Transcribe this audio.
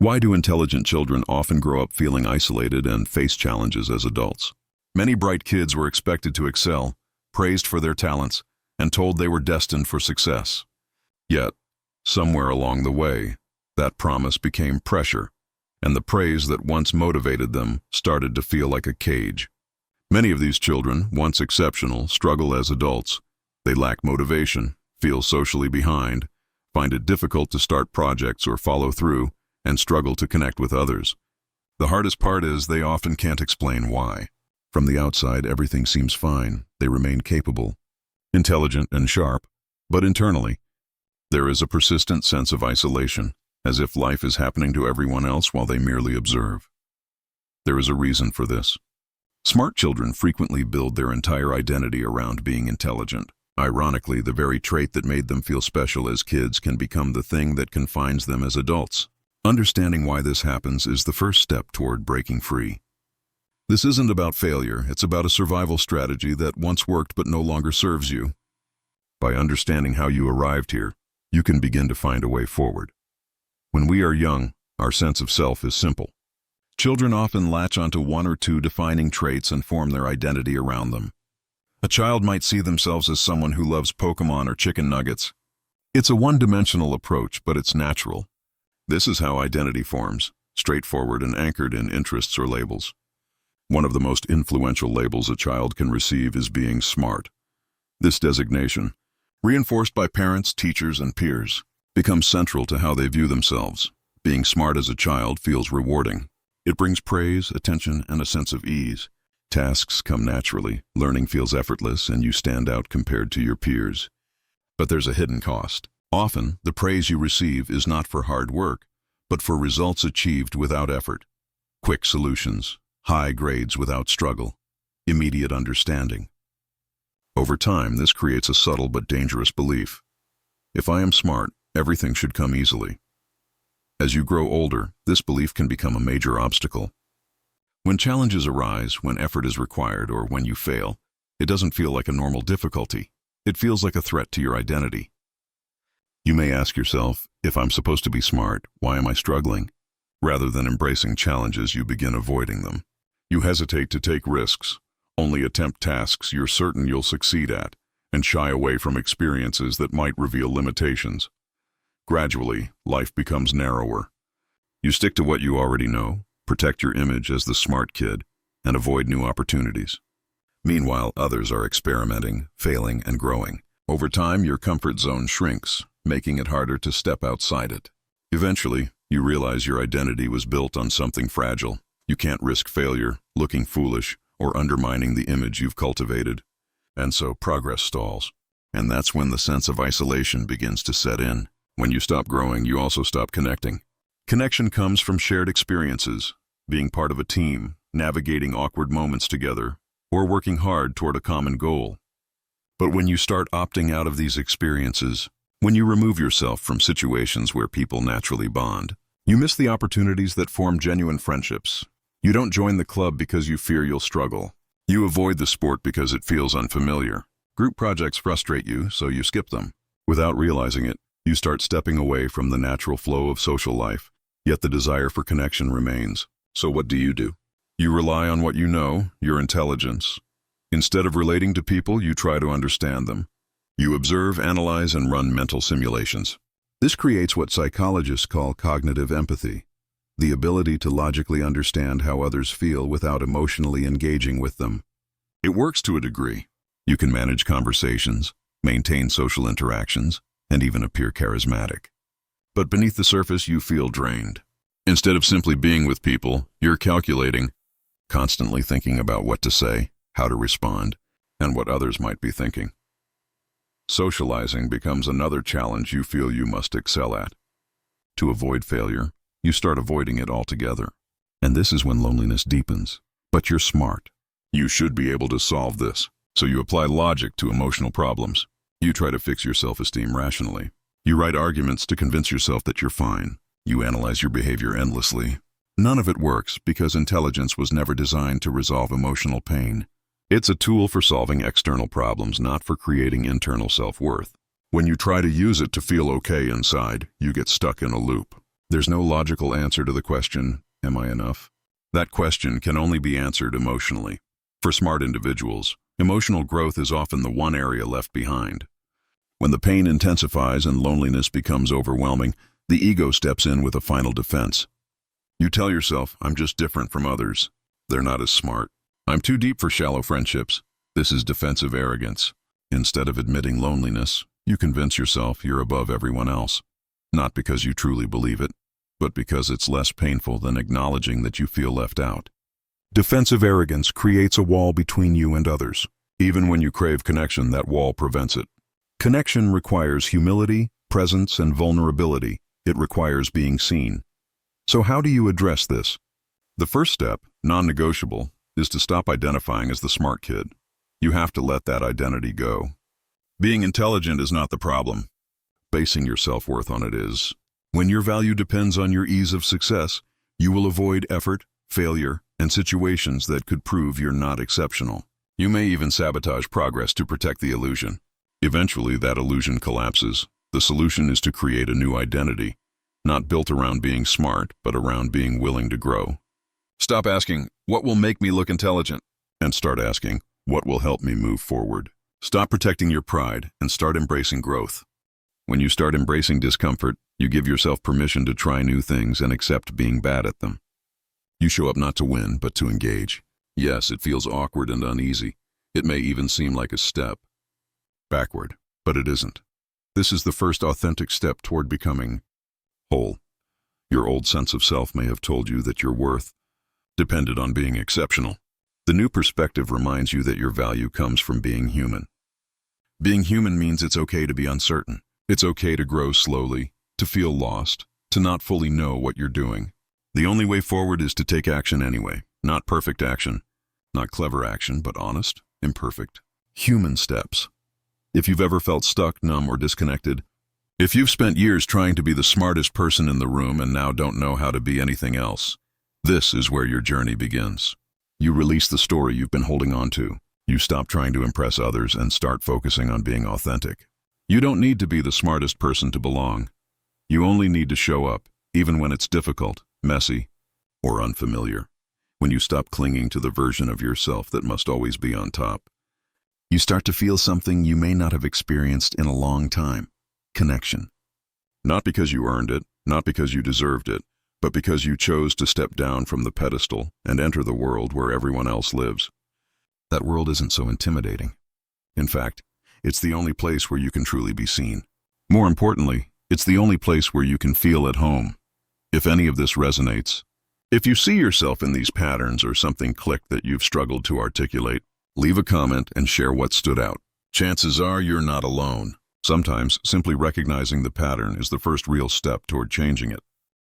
Why do intelligent children often grow up feeling isolated and face challenges as adults? Many bright kids were expected to excel, praised for their talents, and told they were destined for success. Yet, somewhere along the way, that promise became pressure, and the praise that once motivated them started to feel like a cage. Many of these children, once exceptional, struggle as adults. They lack motivation, feel socially behind, find it difficult to start projects or follow through, and struggle to connect with others. The hardest part is they often can't explain why. From the outside, everything seems fine. They remain capable, intelligent, and sharp. But internally, there is a persistent sense of isolation, as if life is happening to everyone else while they merely observe. There is a reason for this. Smart children frequently build their entire identity around being intelligent. Ironically, the very trait that made them feel special as kids can become the thing that confines them as adults. Understanding why this happens is the first step toward breaking free. This isn't about failure, it's about a survival strategy that once worked but no longer serves you. By understanding how you arrived here, you can begin to find a way forward. When we are young, our sense of self is simple. Children often latch onto one or two defining traits and form their identity around them. A child might see themselves as someone who loves Pokemon or chicken nuggets. It's a one-dimensional approach, but it's natural. This is how identity forms, straightforward and anchored in interests or labels. One of the most influential labels a child can receive is being smart. This designation, reinforced by parents, teachers, and peers, becomes central to how they view themselves. Being smart as a child feels rewarding. It brings praise, attention, and a sense of ease. Tasks come naturally, learning feels effortless, and you stand out compared to your peers. But there's a hidden cost. Often, the praise you receive is not for hard work, but for results achieved without effort. Quick solutions, high grades without struggle, immediate understanding. Over time, this creates a subtle but dangerous belief. If I am smart, everything should come easily. As you grow older, this belief can become a major obstacle. When challenges arise, when effort is required, or when you fail, it doesn't feel like a normal difficulty. It feels like a threat to your identity. You may ask yourself, if I'm supposed to be smart, why am I struggling? Rather than embracing challenges, you begin avoiding them. You hesitate to take risks, only attempt tasks you're certain you'll succeed at, and shy away from experiences that might reveal limitations. Gradually, life becomes narrower. You stick to what you already know, protect your image as the smart kid, and avoid new opportunities. Meanwhile, others are experimenting, failing, and growing. Over time, your comfort zone shrinks, making it harder to step outside it. Eventually, you realize your identity was built on something fragile. You can't risk failure, looking foolish, or undermining the image you've cultivated. And so progress stalls. And that's when the sense of isolation begins to set in. When you stop growing, you also stop connecting. Connection comes from shared experiences, being part of a team, navigating awkward moments together, or working hard toward a common goal. But when you start opting out of these experiences, when you remove yourself from situations where people naturally bond, you miss the opportunities that form genuine friendships. You don't join the club because you fear you'll struggle. You avoid the sport because it feels unfamiliar. Group projects frustrate you, so you skip them. Without realizing it, you start stepping away from the natural flow of social life, yet the desire for connection remains. So what do? You rely on what you know, your intelligence. Instead of relating to people, you try to understand them. You observe, analyze, and run mental simulations. This creates what psychologists call cognitive empathy, the ability to logically understand how others feel without emotionally engaging with them. It works to a degree. You can manage conversations, maintain social interactions, and even appear charismatic. But beneath the surface, you feel drained. Instead of simply being with people, you're calculating, constantly thinking about what to say, how to respond, and what others might be thinking. Socializing becomes another challenge you feel you must excel at. To avoid failure, you start avoiding it altogether. And this is when loneliness deepens. But you're smart. You should be able to solve this. So you apply logic to emotional problems. You try to fix your self-esteem rationally. You write arguments to convince yourself that you're fine. You analyze your behavior endlessly. None of it works because intelligence was never designed to resolve emotional pain. It's a tool for solving external problems, not for creating internal self-worth. When you try to use it to feel okay inside, you get stuck in a loop. There's no logical answer to the question, am I enough? That question can only be answered emotionally. For smart individuals, emotional growth is often the one area left behind. When the pain intensifies and loneliness becomes overwhelming, the ego steps in with a final defense. You tell yourself, I'm just different from others. They're not as smart. I'm too deep for shallow friendships. This is defensive arrogance. Instead of admitting loneliness, you convince yourself you're above everyone else. Not because you truly believe it, but because it's less painful than acknowledging that you feel left out. Defensive arrogance creates a wall between you and others. Even when you crave connection, that wall prevents it. Connection requires humility, presence, and vulnerability. It requires being seen. So how do you address this? The first step, non-negotiable, is to stop identifying as the smart kid. You have to let that identity go. Being intelligent is not the problem. Basing your self-worth on it is. When your value depends on your ease of success, you will avoid effort, failure, and situations that could prove you're not exceptional. You may even sabotage progress to protect the illusion. Eventually, that illusion collapses. The solution is to create a new identity, not built around being smart, but around being willing to grow. Stop asking, what will make me look intelligent? And start asking, what will help me move forward? Stop protecting your pride and start embracing growth. When you start embracing discomfort, you give yourself permission to try new things and accept being bad at them. You show up not to win, but to engage. Yes, it feels awkward and uneasy. It may even seem like a step backward, but it isn't. This is the first authentic step toward becoming whole. Your old sense of self may have told you that your worth depended on being exceptional. The new perspective reminds you that your value comes from being human. Being human means it's okay to be uncertain. It's okay to grow slowly, to feel lost, to not fully know what you're doing. The only way forward is to take action anyway. Not perfect action, not clever action, but honest, imperfect, human steps. If you've ever felt stuck, numb, or disconnected, if you've spent years trying to be the smartest person in the room and now don't know how to be anything else, this is where your journey begins. You release the story you've been holding on to. You stop trying to impress others and start focusing on being authentic. You don't need to be the smartest person to belong. You only need to show up, even when it's difficult, messy, or unfamiliar. When you stop clinging to the version of yourself that must always be on top, you start to feel something you may not have experienced in a long time: connection. Not because you earned it, not because you deserved it, but because you chose to step down from the pedestal and enter the world where everyone else lives. That world isn't so intimidating. In fact, it's the only place where you can truly be seen. More importantly, it's the only place where you can feel at home. If any of this resonates, if you see yourself in these patterns or something clicked that you've struggled to articulate, leave a comment and share what stood out. Chances are you're not alone. Sometimes simply recognizing the pattern is the first real step toward changing it.